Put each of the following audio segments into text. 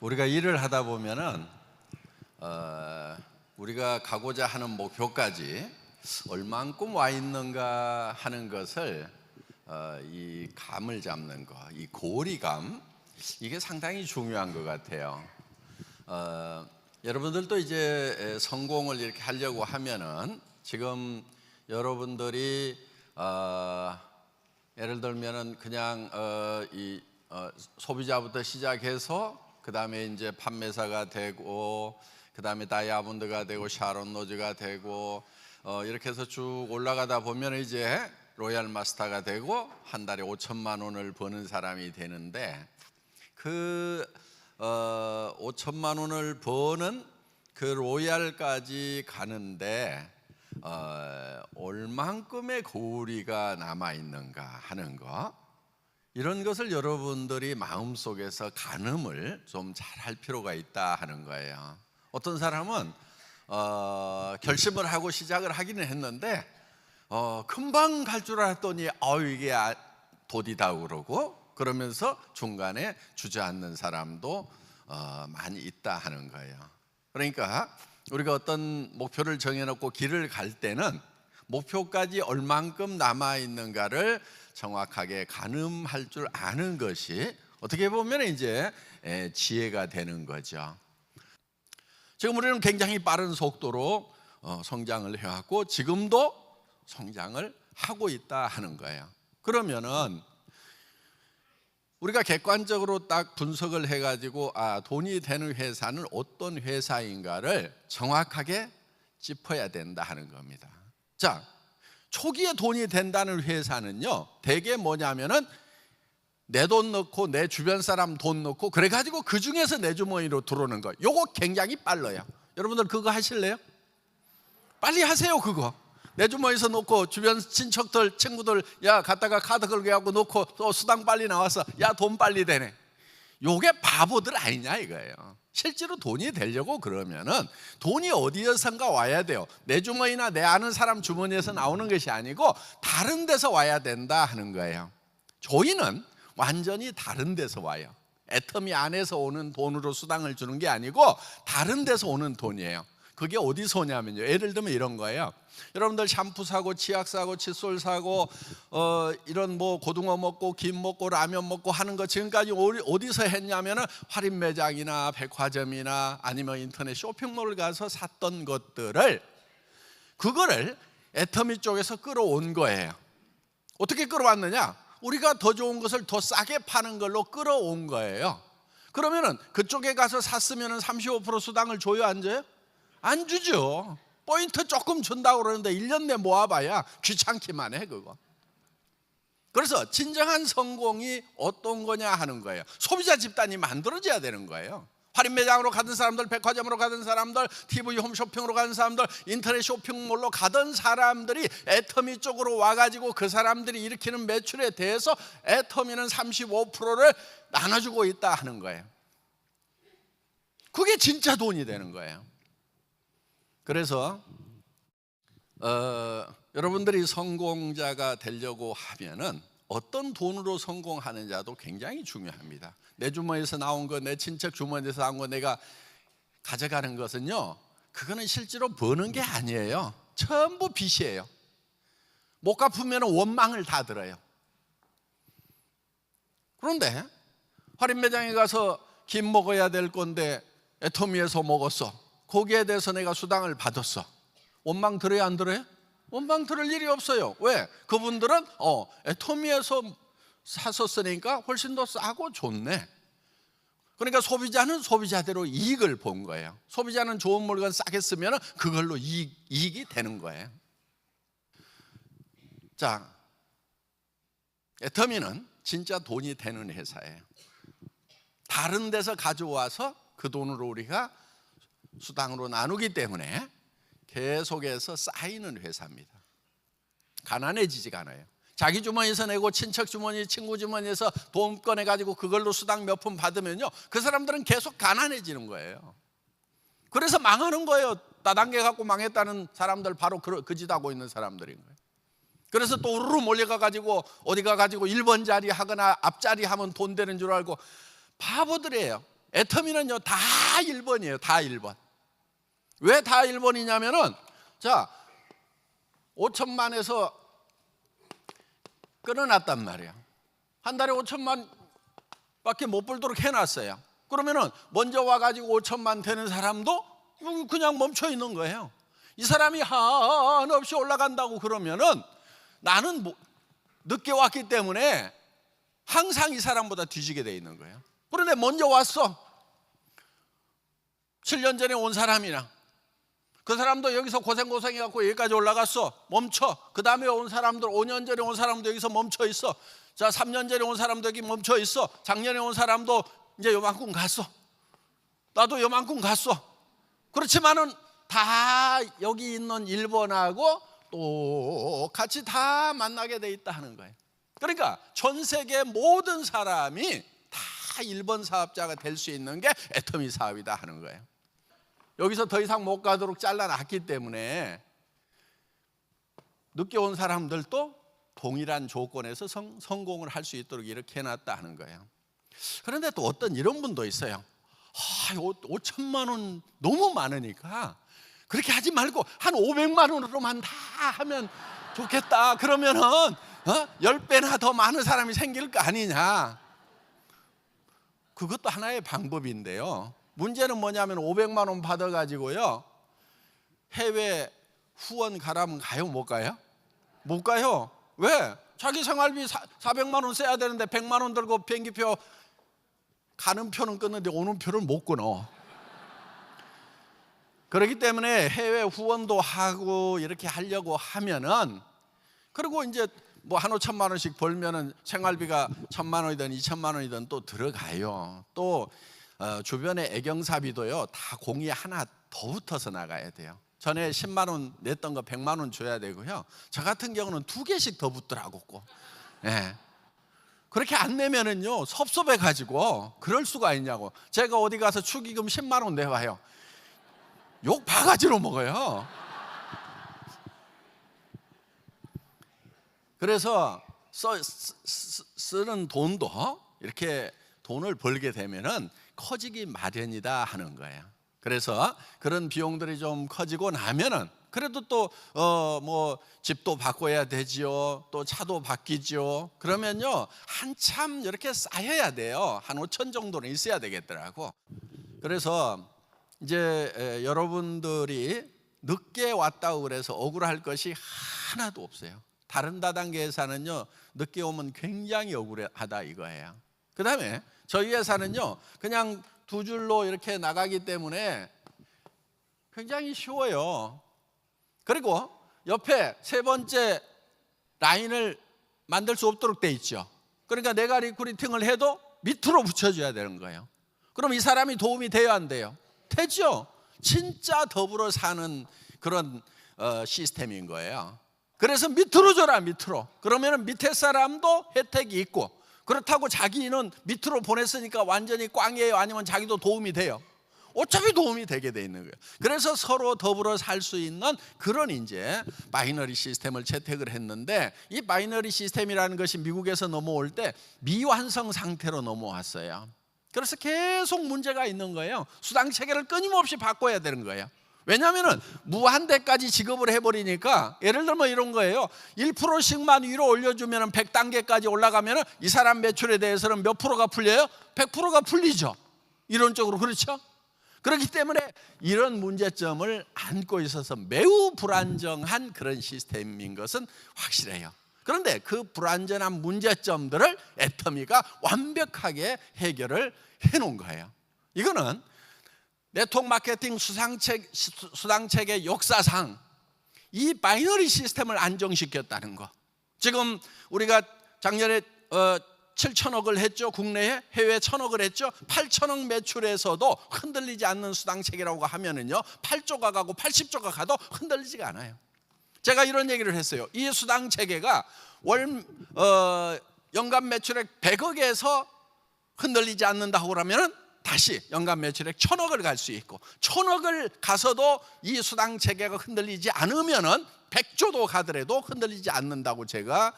우리가 일을 하다 보면은 우리가 가고자 하는 목표까지 얼만큼 와 있는가 하는 것을 이 감을 잡는 거, 이 고리감, 이게 상당히 중요한 것 같아요. 여러분들도 이제 성공을 이렇게 하려고 하면은 지금 여러분들이 예를 들면은 그냥 소비자부터 시작해서 그 다음에 이제 판매사가 되고 그 다음에 다이아몬드가 되고 샤론 로즈가 되고 이렇게 해서 쭉 올라가다 보면 이제 로얄 마스터가 되고 한 달에 5천만 원을 버는 사람이 되는데 그 5천만 원을 버는 그 로얄까지 가는데 얼만큼의 고리가 남아 있는가 하는 거, 이런 것을 여러분들이 마음속에서 가늠을 좀 잘 할 필요가 있다 하는 거예요. 어떤 사람은 결심을 하고 시작을 하기는 했는데 금방 갈 줄 알았더니 이게 도디다 그러고 그러면서 중간에 주저앉는 사람도 많이 있다 하는 거예요. 그러니까 우리가 어떤 목표를 정해놓고 길을 갈 때는 목표까지 얼만큼 남아있는가를 정확하게 가늠할 줄 아는 것이 어떻게 보면 이제 지혜가 되는 거죠. 지금 우리는 굉장히 빠른 속도로 성장을 해왔고 지금도 성장을 하고 있다 하는 거예요. 그러면은 우리가 객관적으로 딱 분석을 해가지고 돈이 되는 회사는 어떤 회사인가를 정확하게 짚어야 된다 하는 겁니다. 자, 초기에 돈이 된다는 회사는요, 대개 뭐냐면은 내 돈 넣고 내 주변 사람 돈 넣고 그래가지고 그 중에서 내 주머니로 들어오는 거, 요거 굉장히 빨라요. 여러분들 그거 하실래요? 빨리 하세요. 그거 내 주머니에서 놓고 주변 친척들 친구들 갔다가 카드 걸게 하고 놓고 또 수당 빨리 나와서 돈 빨리 되네. 요게 바보들 아니냐 이거예요. 실제로 돈이 되려고 그러면은 돈이 어디에선가 와야 돼요. 내 주머니나 내 아는 사람 주머니에서 나오는 것이 아니고 다른 데서 와야 된다 하는 거예요. 조이는 완전히 다른 데서 와요. 애터미 안에서 오는 돈으로 수당을 주는 게 아니고 다른 데서 오는 돈이에요. 그게 어디서 오냐면요, 예를 들면 이런 거예요. 여러분들 샴푸 사고 치약 사고 칫솔 사고 이런 뭐 고등어 먹고 김 먹고 라면 먹고 하는 거 지금까지 어디서 했냐면은 할인 매장이나 백화점이나 아니면 인터넷 쇼핑몰 가서 샀던 것들을, 그거를 애터미 쪽에서 끌어온 거예요. 어떻게 끌어왔느냐? 우리가 더 좋은 것을 더 싸게 파는 걸로 끌어온 거예요. 그러면은 그쪽에 가서 샀으면은 35% 수당을 줘요, 안 줘요? 안 주죠. 포인트 조금 준다고 그러는데 1년 내 모아봐야 귀찮기만 해 그거. 그래서 진정한 성공이 어떤 거냐 하는 거예요. 소비자 집단이 만들어져야 되는 거예요. 할인 매장으로 가던 사람들, 백화점으로 가던 사람들, TV 홈쇼핑으로 가던 사람들, 인터넷 쇼핑몰로 가던 사람들이 애터미 쪽으로 와가지고 그 사람들이 일으키는 매출에 대해서 애터미는 35%를 나눠주고 있다 하는 거예요. 그게 진짜 돈이 되는 거예요. 그래서 여러분들이 성공자가 되려고 하면은 어떤 돈으로 성공하느냐도 굉장히 중요합니다. 내 주머니에서 나온 거, 내 친척 주머니에서 나온 거 내가 가져가는 것은요, 그거는 실제로 버는 게 아니에요. 전부 빚이에요. 못 갚으면 원망을 다 들어요. 그런데 할인 매장에 가서 김 먹어야 될 건데 애터미에서 먹었어. 거기에 대해서 내가 수당을 받았어. 원망 들어요, 안 들어요? 원망 들을 일이 없어요. 왜? 그분들은 애터미에서 샀었으니까 훨씬 더 싸고 좋네. 그러니까 소비자는 소비자대로 이익을 본 거예요. 소비자는 좋은 물건 싸게 쓰면 그걸로 이익이 되는 거예요. 자, 애터미는 진짜 돈이 되는 회사예요. 다른 데서 가져와서 그 돈으로 우리가 수당으로 나누기 때문에 계속해서 쌓이는 회사입니다. 가난해지지가 않아요. 자기 주머니에서 내고 친척 주머니, 친구 주머니에서 돈 꺼내가지고 그걸로 수당 몇 푼 받으면요, 그 사람들은 계속 가난해지는 거예요. 그래서 망하는 거예요. 다단계 갖고 망했다는 사람들, 바로 그 짓 하고 있는 사람들인 거예요. 그래서 또 우르르 몰려가가지고 어디 가가지고 1번 자리 하거나 앞자리 하면 돈 되는 줄 알고 바보들이에요. 애터미는요 다 1번이에요. 다 1번. 왜 다 1번이냐면은 자 5천만에서 끊어놨단 말이에요. 한 달에 5천만 밖에 못 벌도록 해놨어요. 그러면은 먼저 와가지고 5천만 되는 사람도 그냥 멈춰 있는 거예요. 이 사람이 한없이 올라간다고 그러면은 나는 늦게 왔기 때문에 항상 이 사람보다 뒤지게 돼 있는 거예요. 그런데 먼저 왔어. 7년 전에 온 사람이나 그 사람도 여기서 고생해갖고 여기까지 올라갔어. 멈춰. 그 다음에 온 사람들 5년 전에 온 사람도 여기서 멈춰 있어. 자 3년 전에 온 사람도 여기 멈춰 있어. 작년에 온 사람도 이제 요만큼 갔어. 나도 요만큼 갔어. 그렇지만은 다 여기 있는 1번하고 똑같이 다 만나게 돼 있다 하는 거예요. 그러니까 전 세계 모든 사람이 다 1번 사업자가 될 수 있는 게 애터미 사업이다 하는 거예요. 여기서 더 이상 못 가도록 잘라놨기 때문에 늦게 온 사람들도 동일한 조건에서 성공을 할 수 있도록 이렇게 해놨다 하는 거예요. 그런데 또 어떤 이런 분도 있어요. 5천만 원 너무 많으니까 그렇게 하지 말고 한 500만 원으로만 다 하면 좋겠다. 그러면은 10배나 더 많은 사람이 생길 거 아니냐. 그것도 하나의 방법인데요. 문제는 뭐냐면 500만 원 받아가지고요 해외 후원 가라면 가요? 못 가요? 못 가요. 왜? 자기 생활비 400만 원 써야 되는데 100만 원 들고 비행기표 가는 표는 끊는데 오는 표를 못 끊어. 그렇기 때문에 해외 후원도 하고 이렇게 하려고 하면은 그리고 이제 뭐 한 5천만 원씩 벌면은 생활비가 1,000만 원이든 2천만 원이든 또 들어가요. 또 주변에 애경사비도요 다 공이 하나 더 붙어서 나가야 돼요. 전에 10만 원 냈던 거 100만 원 줘야 되고요. 저 같은 경우는 2개씩 더 붙더라고. 예. 그렇게 안 내면은요 섭섭해 가지고 그럴 수가 있냐고. 제가 어디 가서 축의금 10만 원 내와요. 욕 바가지로 먹어요. 그래서 쓰는 돈도 이렇게 돈을 벌게 되면은 커지기 마련이다 하는 거예요. 그래서 그런 비용들이 좀 커지고 나면은 그래도 또 뭐 집도 바꿔야 되지요. 또 차도 바뀌죠. 그러면요 한참 이렇게 쌓여야 돼요. 한 5천 정도는 있어야 되겠더라고. 그래서 이제 여러분들이 늦게 왔다고 그래서 억울할 것이 하나도 없어요. 다른 다단계에서는요 늦게 오면 굉장히 억울하다 이거예요. 그 다음에 저희 회사는요 그냥 2줄로 이렇게 나가기 때문에 굉장히 쉬워요. 그리고 옆에 3번째 라인을 만들 수 없도록 돼 있죠. 그러니까 내가 리크루팅을 해도 밑으로 붙여줘야 되는 거예요. 그럼 이 사람이 도움이 돼야 안 돼요? 되죠. 진짜 더불어 사는 그런 시스템인 거예요. 그래서 밑으로 줘라 밑으로. 그러면 밑에 사람도 혜택이 있고 그렇다고 자기는 밑으로 보냈으니까 완전히 꽝이에요? 아니면 자기도 도움이 돼요? 어차피 도움이 되게 돼 있는 거예요. 그래서 서로 더불어 살 수 있는 그런 이제 바이너리 시스템을 채택을 했는데 이 바이너리 시스템이라는 것이 미국에서 넘어올 때 미완성 상태로 넘어왔어요. 그래서 계속 문제가 있는 거예요. 수당 체계를 끊임없이 바꿔야 되는 거예요. 왜냐하면 무한대까지 지급을 해버리니까 예를 들면 이런 거예요. 1%씩만 위로 올려주면 100단계까지 올라가면 이 사람 매출에 대해서는 몇 프로가 풀려요? 100%가 풀리죠. 이론적으로 그렇죠? 그렇기 때문에 이런 문제점을 안고 있어서 매우 불안정한 그런 시스템인 것은 확실해요. 그런데 그 불완전한 문제점들을 애터미가 완벽하게 해결을 해놓은 거예요. 이거는 네트워크 마케팅 수당체계 역사상 이 바이너리 시스템을 안정시켰다는 거. 지금 우리가 작년에 7천억을 했죠. 국내에 해외 1,000억을 했죠. 8천억 매출에서도 흔들리지 않는 수당체계라고 하면은요 8조가 가고 80조가 가도 흔들리지가 않아요. 제가 이런 얘기를 했어요. 이 수당체계가 연간 매출액 100억에서 흔들리지 않는다고 그러면은 다시 연간 매출액 1,000억을 갈 수 있고 1,000억을 가서도 이 수당체계가 흔들리지 않으면은 100조도 가더라도 흔들리지 않는다고 제가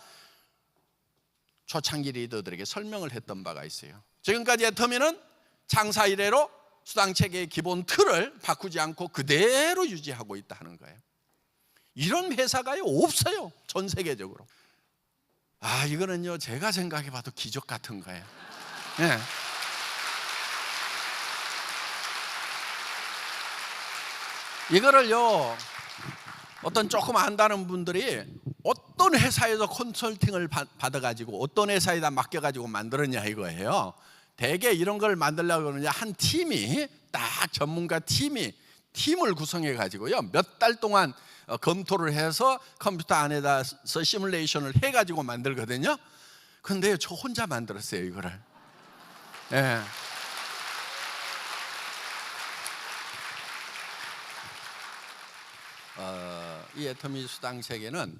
초창기 리더들에게 설명을 했던 바가 있어요. 지금까지 애터미는 창사 이래로 수당체계의 기본 틀을 바꾸지 않고 그대로 유지하고 있다는 거예요. 이런 회사가 없어요, 전 세계적으로. 이거는요, 제가 생각해봐도 기적 같은 거예요. 네. 이거를요, 어떤 조금 안다는 분들이 어떤 회사에서 컨설팅을 받아가지고 어떤 회사에다 맡겨가지고 만들었냐 이거예요. 대개 이런 걸 만들려고 그러냐, 한 팀이 딱 전문가 팀을 구성해 가지고요, 몇 달 동안 검토를 해서 컴퓨터 안에다서 시뮬레이션을 해 가지고 만들거든요. 근데 저 혼자 만들었어요, 이거를. 예. 이 애터미 수당 체계는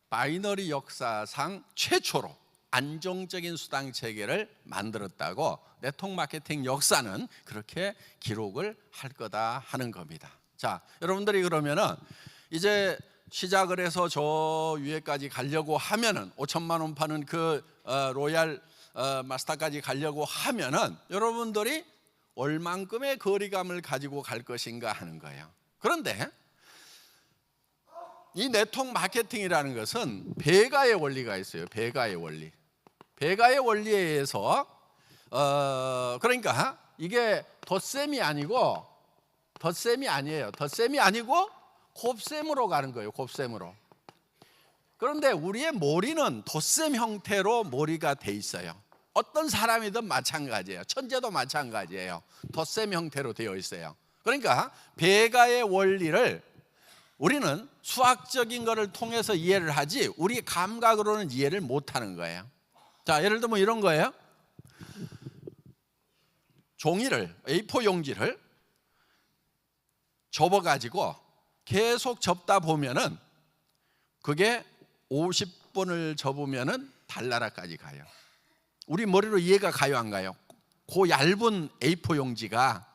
바이너리 역사상 최초로 안정적인 수당 체계를 만들었다고 네트워크 마케팅 역사는 그렇게 기록을 할 거다 하는 겁니다. 자, 여러분들이 그러면은 이제 시작을 해서 저 위에까지 가려고 하면은 5천만 원 파는 그 로얄 마스터까지 가려고 하면은 여러분들이 얼만큼의 거리감을 가지고 갈 것인가 하는 거예요. 그런데 이 네트워크 마케팅이라는 것은 배가의 원리가 있어요. 배가의 원리. 배가의 원리에 의해서 그러니까 이게 덧셈이 아니고 곱셈으로 가는 거예요. 곱셈으로. 그런데 우리의 머리는 덧셈 형태로 머리가 돼 있어요. 어떤 사람이든 마찬가지예요. 천재도 마찬가지예요. 덧셈 형태로 되어 있어요. 그러니까 배가의 원리를 우리는 수학적인 것을 통해서 이해를 하지 우리 감각으로는 이해를 못하는 거예요. 자, 예를 들면 이런 거예요. 종이를, A4 용지를 접어가지고 계속 접다 보면은 그게 50번을 접으면은 달나라까지 가요. 우리 머리로 이해가 가요, 안 가요? 그 얇은 A4 용지가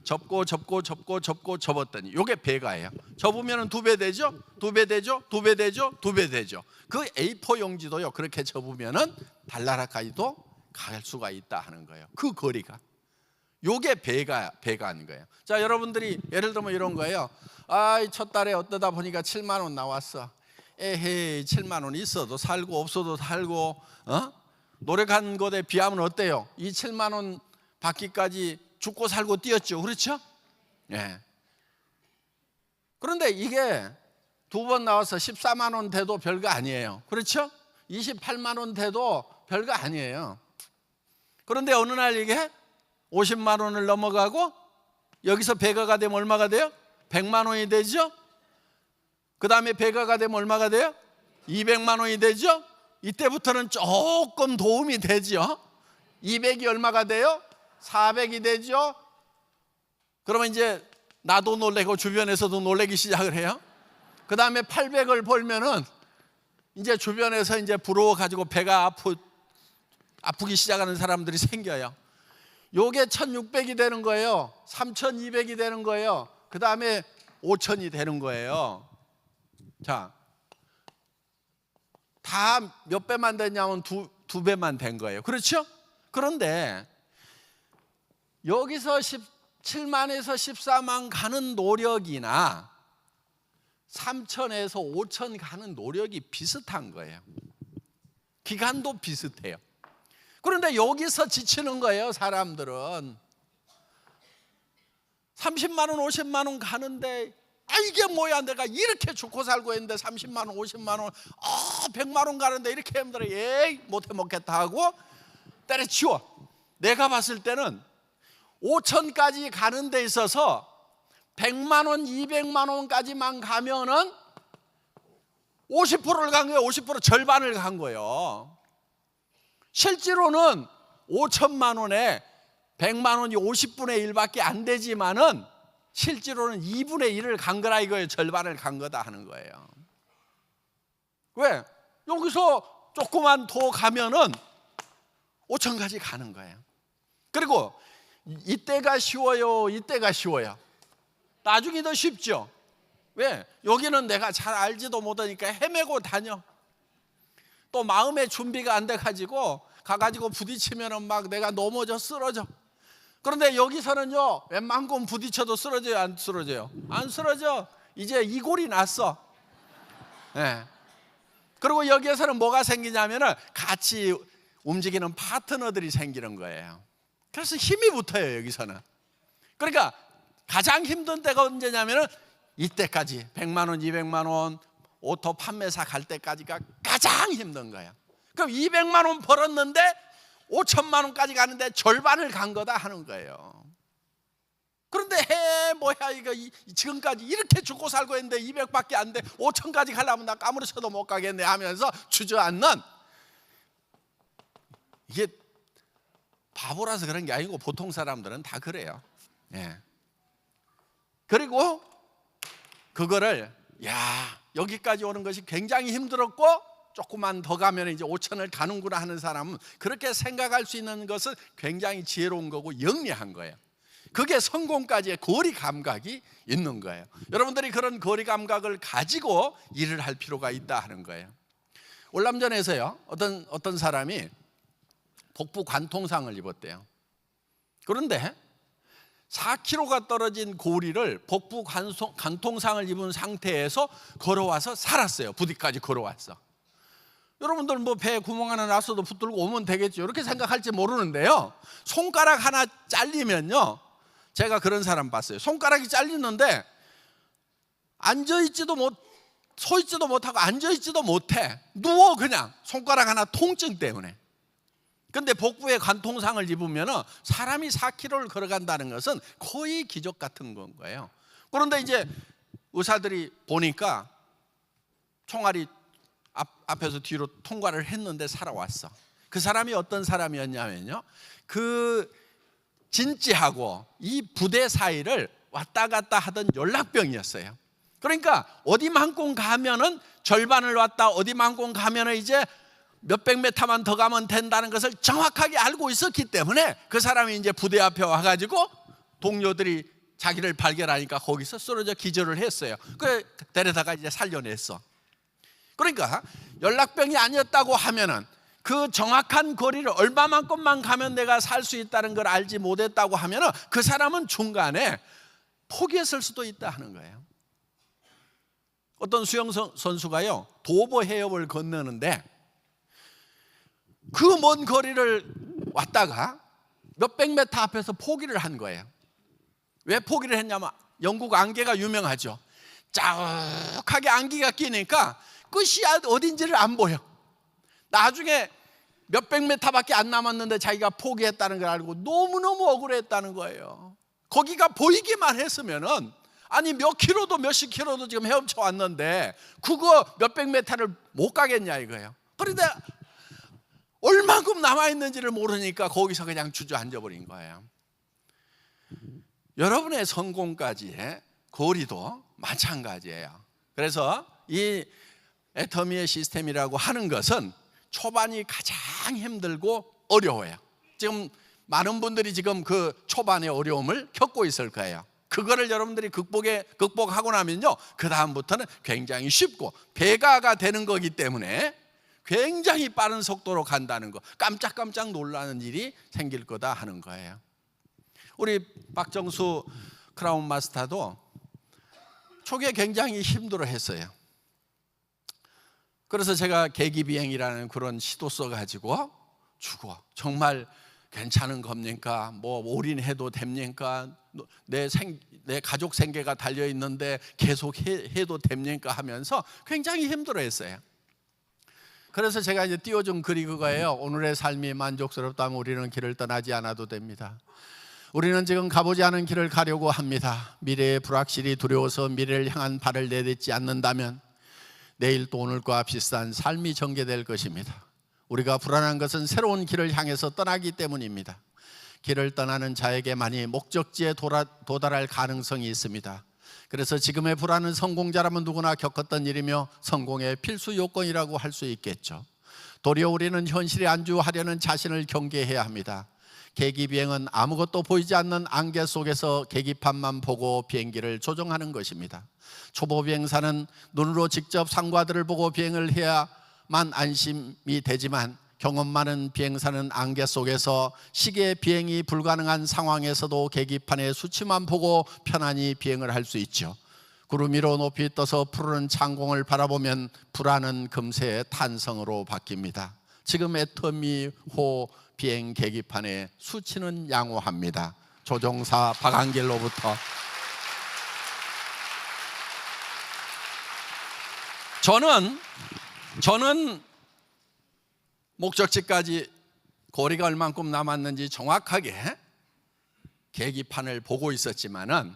접었더니 이게 배가예요. 접으면 2배 되죠? 2배 되죠? 2배 되죠? 2배 되죠. 그 A4 용지도요, 그렇게 접으면은 달나라까지도 갈 수가 있다 하는 거예요. 그 거리가. 요게 배가인 거예요. 자, 여러분들이 예를 들면 이런 거예요. 첫 달에 어떠다 보니까 7만 원 나왔어. 에헤이, 7만 원 있어도 살고 없어도 살고, 노력한 것에 비하면 어때요? 이 7만 원 받기까지 죽고 살고 뛰었죠. 그렇죠? 예. 그런데 이게 2번 나와서 14만 원 돼도 별거 아니에요. 그렇죠? 28만 원 돼도 별거 아니에요. 그런데 어느 날 이게 50만 원을 넘어가고 여기서 배가가 되면 얼마가 돼요? 100만 원이 되죠? 그 다음에 배가가 되면 얼마가 돼요? 200만 원이 되죠? 이때부터는 조금 도움이 되죠. 200이 얼마가 돼요? 400이 되죠. 그러면 이제 나도 놀래고 주변에서도 놀래기 시작을 해요. 그 다음에 800을 벌면은 이제 주변에서 이제 부러워 가지고 배가 아프기 시작하는 사람들이 생겨요. 요게 1600이 되는 거예요. 3200이 되는 거예요. 그 다음에 5000이 되는 거예요. 자, 다 몇 배만 됐냐면 두 배만 된 거예요. 그렇죠? 그런데 여기서 17만에서 14만 가는 노력이나 3000에서 5000 가는 노력이 비슷한 거예요. 기간도 비슷해요. 그런데 여기서 지치는 거예요, 사람들은. 30만 원, 50만 원 가는데 이게 뭐야, 내가 이렇게 죽고 살고 있는데 30만 원, 50만 원, 100만 원 가는데 이렇게 힘들어. 에이, 못해 먹겠다 하고 때려치워. 내가 봤을 때는 5천까지 가는 데 있어서 100만 원, 200만 원까지만 가면은 50%를 간 거예요. 50% 절반을 간 거예요. 실제로는 5천만 원에 100만 원이 50분의 1밖에 안 되지만은 실제로는 2분의 1을 간 거라 이거예요. 절반을 간 거다 하는 거예요. 왜? 여기서 조금만 더 가면은 5천까지 가는 거예요. 그리고 이때가 쉬워요, 이때가 쉬워요. 나중이 더 쉽죠. 왜? 여기는 내가 잘 알지도 못하니까 헤매고 다녀. 또 마음의 준비가 안 돼가지고 가가지고 부딪히면은 막 내가 넘어져 쓰러져. 그런데 여기서는요, 웬만큼 부딪혀도 쓰러져요, 안 쓰러져요? 안 쓰러져. 이제 이골이 났어. 네. 그리고 여기에서는 뭐가 생기냐면은 같이 움직이는 파트너들이 생기는 거예요. 그래서 힘이 붙어요, 여기서는. 그러니까 가장 힘든 때가 언제냐면은 이때까지 100만 원, 200만 원 오토 판매사 갈 때까지가 가장 힘든 거예요. 그럼 200만 원 벌었는데 5천만 원까지 가는데 절반을 간 거다 하는 거예요. 그런데 뭐야 이거 지금까지 이렇게 죽고 살고 했는데 200밖에 안 돼, 5천까지 가려면 나 까무러쳐도 못 가겠네 하면서 주저앉는, 이게 바보라서 그런 게 아니고 보통 사람들은 다 그래요. 예. 그리고 그거를 여기까지 오는 것이 굉장히 힘들었고 조금만 더 가면 이제 5천을 가는구나 하는 사람은 그렇게 생각할 수 있는 것은 굉장히 지혜로운 거고 영리한 거예요. 그게 성공까지의 거리 감각이 있는 거예요. 여러분들이 그런 거리 감각을 가지고 일을 할 필요가 있다 하는 거예요. 월남전에서요, 어떤 사람이 복부 관통상을 입었대요. 그런데 4kg가 떨어진 고리를 복부 관통상을 입은 상태에서 걸어와서 살았어요. 부디까지 걸어왔어. 여러분들 뭐 배 구멍 하나 났어도 붙들고 오면 되겠죠, 이렇게 생각할지 모르는데요, 손가락 하나 잘리면요, 제가 그런 사람 봤어요. 손가락이 잘리는데 앉아있지도 서있지도 못하고 앉아있지도 못해. 누워 그냥, 손가락 하나 통증 때문에. 근데 복부에 관통상을 입으면 사람이 4km를 걸어간다는 것은 거의 기적 같은 건 거예요. 그런데 이제 의사들이 보니까 총알이 앞에서 뒤로 통과를 했는데 살아왔어. 그 사람이 어떤 사람이었냐면요, 그 진지하고 이 부대 사이를 왔다 갔다 하던 연락병이었어요. 그러니까 어디만큼 가면은 절반을 왔다, 어디만큼 가면은 이제 몇백 미터만 더 가면 된다는 것을 정확하게 알고 있었기 때문에 그 사람이 이제 부대 앞에 와가지고 동료들이 자기를 발견하니까 거기서 쓰러져 기절을 했어요. 그래 데려다가 이제 살려냈어. 그러니까 연락병이 아니었다고 하면은 그 정확한 거리를 얼마만큼만 가면 내가 살 수 있다는 걸 알지 못했다고 하면은 그 사람은 중간에 포기했을 수도 있다 하는 거예요. 어떤 수영 선수가요, 도보 해협을 건너는데 그 먼 거리를 왔다가 몇백 미터 앞에서 포기를 한 거예요. 왜 포기를 했냐면 영국 안개가 유명하죠. 짜욱하게 안개가 끼니까 끝이 어딘지를 안 보여. 나중에 몇백 미터밖에 안 남았는데 자기가 포기했다는 걸 알고 너무너무 억울했다는 거예요. 거기가 보이기만 했으면은, 아니 몇 킬로도 몇십 킬로도 지금 헤엄쳐 왔는데 그거 몇백 미터를 못 가겠냐 이거예요. 그런데 얼마큼 남아있는지를 모르니까 거기서 그냥 주저앉아 버린 거예요. 여러분의 성공까지의 거리도 마찬가지예요. 그래서 이 애터미의 시스템이라고 하는 것은 초반이 가장 힘들고 어려워요. 지금 많은 분들이 지금 그 초반의 어려움을 겪고 있을 거예요. 그거를 여러분들이 극복하고 나면요, 그 다음부터는 굉장히 쉽고 배가가 되는 거기 때문에 굉장히 빠른 속도로 간다는 거, 깜짝깜짝 놀라는 일이 생길 거다 하는 거예요. 우리 박정수 크라운 마스터도 초기에 굉장히 힘들어했어요. 그래서 제가 계기비행이라는 그런 시도 써가지고 죽어, 정말 괜찮은 겁니까? 뭐 올인해도 됩니까? 내 가족 생계가 달려있는데 계속 해도 됩니까? 하면서 굉장히 힘들어했어요. 그래서 제가 이제 띄워준 글이 그거예요. 오늘의 삶이 만족스럽다면 우리는 길을 떠나지 않아도 됩니다. 우리는 지금 가보지 않은 길을 가려고 합니다. 미래의 불확실이 두려워서 미래를 향한 발을 내딛지 않는다면 내일 또 오늘과 비슷한 삶이 전개될 것입니다. 우리가 불안한 것은 새로운 길을 향해서 떠나기 때문입니다. 길을 떠나는 자에게만이 목적지에 도달할 가능성이 있습니다. 그래서 지금의 불안은 성공자라면 누구나 겪었던 일이며 성공의 필수 요건이라고 할 수 있겠죠. 도리어 우리는 현실에 안주하려는 자신을 경계해야 합니다. 계기비행은 아무것도 보이지 않는 안개 속에서 계기판만 보고 비행기를 조종하는 것입니다. 초보 비행사는 눈으로 직접 상과들을 보고 비행을 해야만 안심이 되지만 경험 많은 비행사는 안개 속에서 시계 비행이 불가능한 상황에서도 계기판의 수치만 보고 편안히 비행을 할 수 있죠. 구름 위로 높이 떠서 푸르른 창공을 바라보면 불안은 금세 탄성으로 바뀝니다. 지금 애터미호 비행 계기판의 수치는 양호합니다. 조종사 박한길로부터 저는 목적지까지 거리가 얼만큼 남았는지 정확하게 계기판을 보고 있었지만은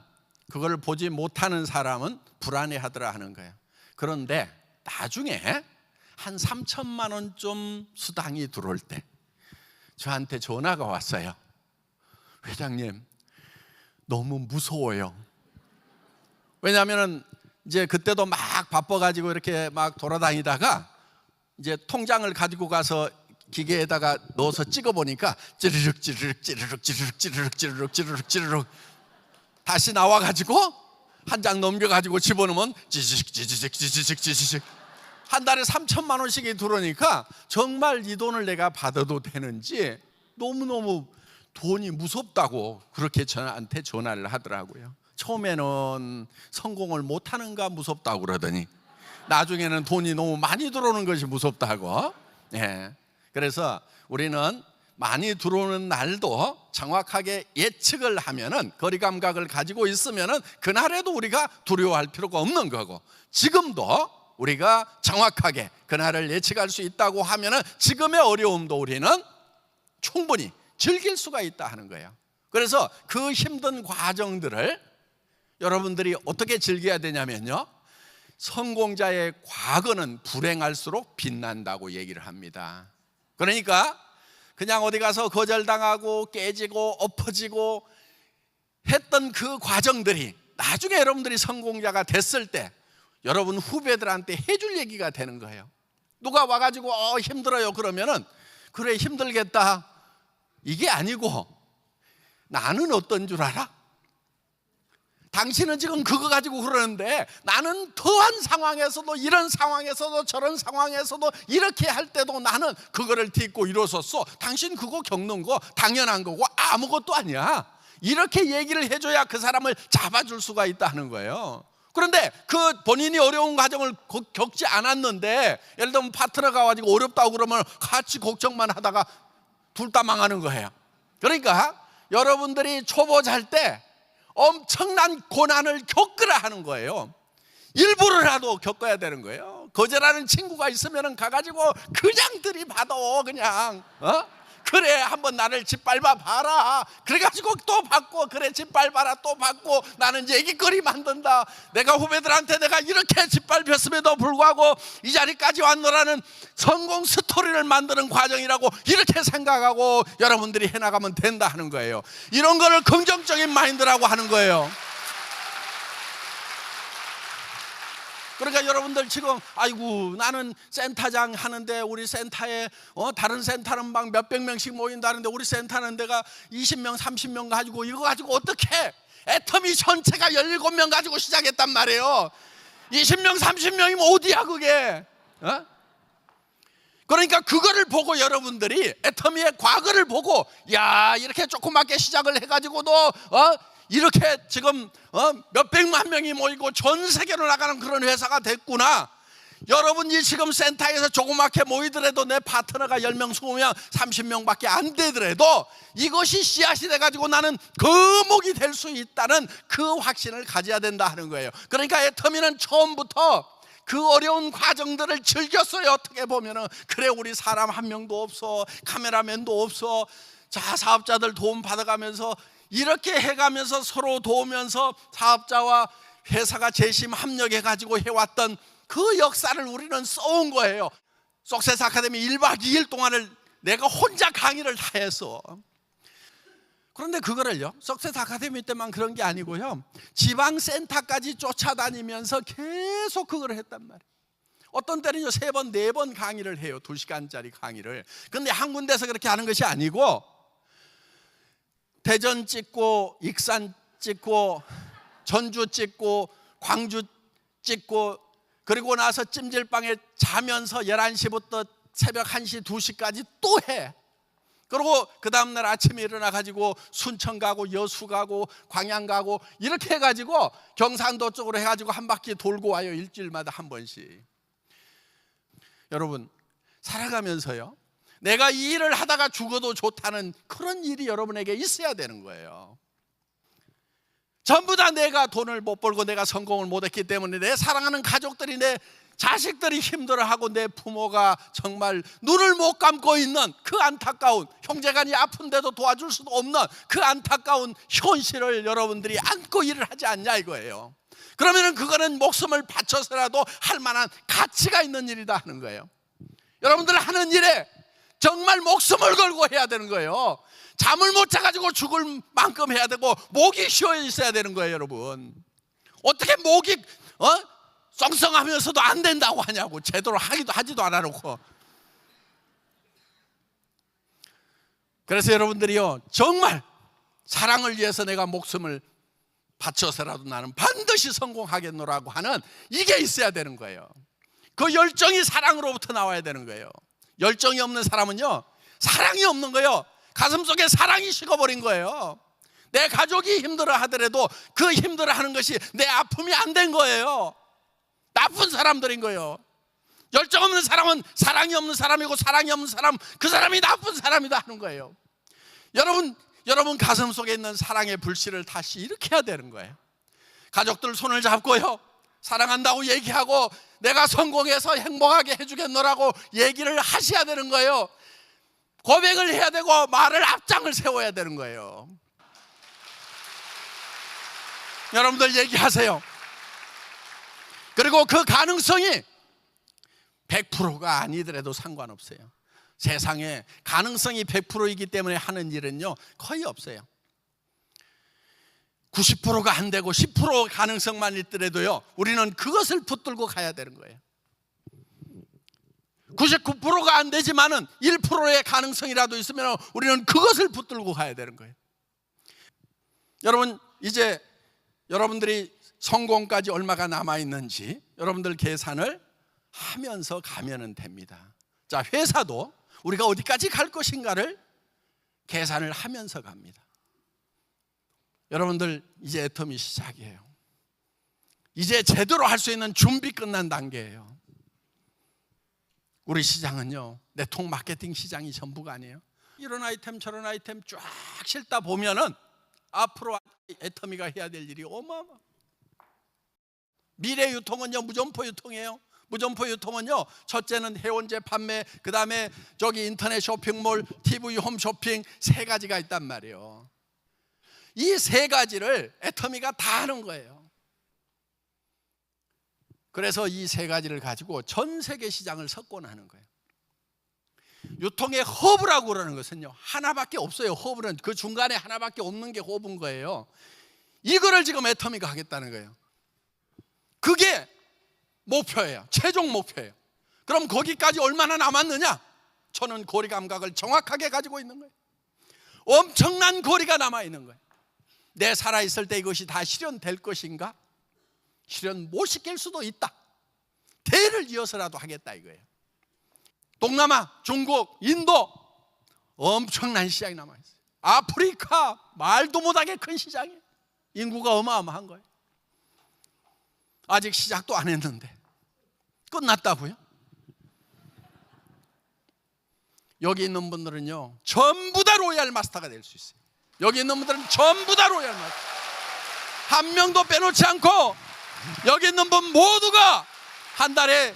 그걸 보지 못하는 사람은 불안해하더라 하는 거예요. 그런데 나중에 한 3천만 원쯤 수당이 들어올 때 저한테 전화가 왔어요. 회장님, 너무 무서워요. 왜냐하면 이제 그때도 막 바빠가지고 이렇게 막 돌아다니다가 이제 통장을 가지고 가서 기계에다가 넣어서 찍어보니까 찌르륵 찌르륵 찌르륵 찌르륵 찌르륵 찌르륵 찌르륵 찌르륵 다시 나와가지고 한 장 넘겨가지고 집어넣으면 찌지직 찌지직 찌지직 찌지직 한 달에 3천만 원씩이 들어오니까 정말 이 돈을 내가 받아도 되는지 너무너무 돈이 무섭다고 그렇게 저한테 전화를 하더라고요. 처음에는 성공을 못하는가 무섭다고 그러더니 나중에는 돈이 너무 많이 들어오는 것이 무섭다고. 예. 그래서 우리는 많이 들어오는 날도 정확하게 예측을 하면은 거리 감각을 가지고 있으면은 그날에도 우리가 두려워할 필요가 없는 거고, 지금도 우리가 정확하게 그날을 예측할 수 있다고 하면은 지금의 어려움도 우리는 충분히 즐길 수가 있다 하는 거예요. 그래서 그 힘든 과정들을 여러분들이 어떻게 즐겨야 되냐면요, 성공자의 과거는 불행할수록 빛난다고 얘기를 합니다. 그러니까 그냥 어디 가서 거절당하고 깨지고 엎어지고 했던 그 과정들이 나중에 여러분들이 성공자가 됐을 때 여러분 후배들한테 해줄 얘기가 되는 거예요. 누가 와가지고 힘들어요 그러면은 그래 힘들겠다 이게 아니고, 나는 어떤 줄 알아? 당신은 지금 그거 가지고 그러는데 나는 더한 상황에서도 이런 상황에서도 저런 상황에서도 이렇게 할 때도 나는 그거를 딛고 일어섰어. 당신 그거 겪는 거 당연한 거고 아무것도 아니야. 이렇게 얘기를 해줘야 그 사람을 잡아줄 수가 있다는 거예요. 그런데 그 본인이 어려운 과정을 겪지 않았는데 예를 들면 파트너가 가지고 어렵다고 그러면 같이 걱정만 하다가 둘 다 망하는 거예요. 그러니까 여러분들이 초보자일 때 엄청난 고난을 겪으라 하는 거예요. 일부러라도 겪어야 되는 거예요. 거절하는 친구가 있으면 가가지고 그냥 들이받아. 그냥 그래 한번 나를 짓밟아 봐라. 그래가지고 또 받고, 그래 짓밟아라 또 받고, 나는 얘기거리 만든다. 내가 후배들한테 내가 이렇게 짓밟혔음에도 불구하고 이 자리까지 왔노라는 성공 스토리를 만드는 과정이라고 이렇게 생각하고 여러분들이 해나가면 된다 하는 거예요. 이런 거를 긍정적인 마인드라고 하는 거예요. 그러니까 여러분들 지금 아이고 나는 센터장 하는데 우리 센터에 다른 센터는 막 몇백 명씩 모인다는데 우리 센터는 내가 20명 30명 가지고 이거 가지고 어떻게 애터미 전체가 17명 가지고 시작했단 말이에요. 20명 30명이면 어디야 그게. 그러니까 그거를 보고 여러분들이 애터미의 과거를 보고 야 이렇게 조그맣게 시작을 해가지고도 이렇게 지금 몇백만 명이 모이고 전 세계로 나가는 그런 회사가 됐구나. 여러분이 지금 센터에서 조그맣게 모이더라도 내 파트너가 10명 20명 30명밖에 안 되더라도 이것이 씨앗이 돼가지고 나는 거목이 될 수 있다는 그 확신을 가져야 된다 하는 거예요. 그러니까 애터미는 처음부터 그 어려운 과정들을 즐겼어요. 어떻게 보면은 그래 우리 사람 한 명도 없어, 카메라맨도 없어, 자 사업자들 도움 받아가면서 이렇게 해가면서 서로 도우면서 사업자와 회사가 재심 합력해가지고 해왔던 그 역사를 우리는 써온 거예요. 석세스 아카데미 1박 2일 동안을 내가 혼자 강의를 다 했어. 그런데 그거를요 석세스 아카데미 때만 그런 게 아니고요 지방센터까지 쫓아다니면서 계속 그걸 했단 말이에요. 어떤 때는요 3번 4번 강의를 해요. 2시간짜리 강의를. 근데 한 군데서 그렇게 하는 것이 아니고 대전 찍고 익산 찍고 전주 찍고 광주 찍고 그리고 나서 찜질방에 자면서 11시부터 새벽 1시, 2시까지 또 해. 그리고 그 다음날 아침에 일어나 가지고 순천 가고 여수 가고 광양 가고 이렇게 해가지고 경상도 쪽으로 해가지고 한 바퀴 돌고 와요. 일주일마다 한 번씩. 여러분, 살아가면서요, 내가 이 일을 하다가 죽어도 좋다는 그런 일이 여러분에게 있어야 되는 거예요. 전부 다 내가 돈을 못 벌고 내가 성공을 못했기 때문에 내 사랑하는 가족들이, 내 자식들이 힘들어하고 내 부모가 정말 눈을 못 감고 있는 그 안타까운, 형제간이 아픈데도 도와줄 수도 없는 그 안타까운 현실을 여러분들이 안고 일을 하지 않냐 이거예요. 그러면 그거는 목숨을 바쳐서라도 할 만한 가치가 있는 일이다 하는 거예요. 여러분들 하는 일에 정말 목숨을 걸고 해야 되는 거예요. 잠을 못 자가지고 죽을 만큼 해야 되고 목이 쉬어 있어야 되는 거예요. 여러분, 어떻게 목이 썽썽하면서도 안 된다고 하냐고. 제대로 하지도 않아놓고. 그래서 여러분들이요, 정말 사랑을 위해서 내가 목숨을 바쳐서라도 나는 반드시 성공하겠노라고 하는 이게 있어야 되는 거예요. 그 열정이 사랑으로부터 나와야 되는 거예요. 열정이 없는 사람은요, 사랑이 없는 거예요. 가슴속에 사랑이 식어버린 거예요. 내 가족이 힘들어 하더라도 그 힘들어 하는 것이 내 아픔이 안 된 거예요. 나쁜 사람들인 거예요. 열정 없는 사람은 사랑이 없는 사람이고, 사랑이 없는 사람, 그 사람이 나쁜 사람이다 하는 거예요. 여러분 가슴 속에 있는 사랑의 불씨를 다시 일으켜야 되는 거예요. 가족들 손을 잡고요, 사랑한다고 얘기하고 내가 성공해서 행복하게 해주겠노라고 얘기를 하셔야 되는 거예요. 고백을 해야 되고 말을 앞장을 세워야 되는 거예요. 여러분들 얘기하세요. 그리고 그 가능성이 100%가 아니더라도 상관없어요. 세상에 가능성이 100%이기 때문에 하는 일은요 거의 없어요. 90%가 안 되고 10% 가능성만 있더라도요, 우리는 그것을 붙들고 가야 되는 거예요. 99%가 안 되지만은 1%의 가능성이라도 있으면 우리는 그것을 붙들고 가야 되는 거예요. 여러분, 이제 여러분들이 성공까지 얼마가 남아있는지 여러분들 계산을 하면서 가면 됩니다. 자, 회사도 우리가 어디까지 갈 것인가를 계산을 하면서 갑니다. 여러분들 이제 애터미 시작이에요. 이제 제대로 할 수 있는 준비 끝난 단계예요. 우리 시장은요, 네트워크 마케팅 시장이 전부가 아니에요. 이런 아이템 저런 아이템 쫙 실다 보면은 앞으로 애터미가 해야 될 일이 어마어마. 미래 유통은요 무점포 유통이에요. 무점포 유통은요, 첫째는 회원제 판매, 그 다음에 저기 인터넷 쇼핑몰, TV 홈쇼핑, 3가지가 있단 말이에요. 이 3가지를 애터미가 다 하는 거예요. 그래서 이 3가지를 가지고 전 세계 시장을 석권하는 거예요. 유통의 허브라고 그러는 것은요, 하나밖에 없어요. 허브는 그 중간에 하나밖에 없는 게 허브인 거예요. 이거를 지금 애터미가 하겠다는 거예요. 그게 목표예요. 최종 목표예요. 그럼 거기까지 얼마나 남았느냐? 저는 거리 감각을 정확하게 가지고 있는 거예요. 엄청난 거리가 남아있는 거예요. 내 살아있을 때 이것이 다 실현될 것인가? 실현 못 시킬 수도 있다. 대를 이어서라도 하겠다 이거예요. 동남아, 중국, 인도 엄청난 시장이 남아있어요. 아프리카 말도 못하게 큰 시장이에요. 인구가 어마어마한 거예요. 아직 시작도 안 했는데 끝났다고요? 여기 있는 분들은요 전부 다 로얄 마스터가 될 수 있어요. 여기 있는 분들은 전부 다 로얄 마스터, 한 명도 빼놓지 않고 여기 있는 분 모두가 한 달에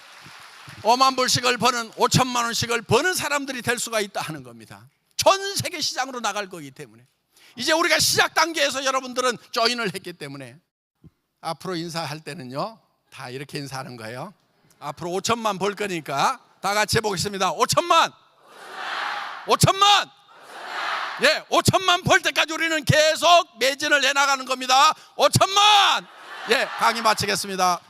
5만 불씩을 버는, 5천만 원씩을 버는 사람들이 될 수가 있다 하는 겁니다. 전 세계 시장으로 나갈 거기 때문에 이제 우리가 시작 단계에서 여러분들은 조인을 했기 때문에 앞으로 인사할 때는요 다 이렇게 인사하는 거예요. 앞으로 5천만 벌 거니까 다 같이 해보겠습니다. 5천만! 5천만! 예, 5천만 벌 때까지 우리는 계속 매진을 해나가는 겁니다. 5천만! 예, 강의 마치겠습니다.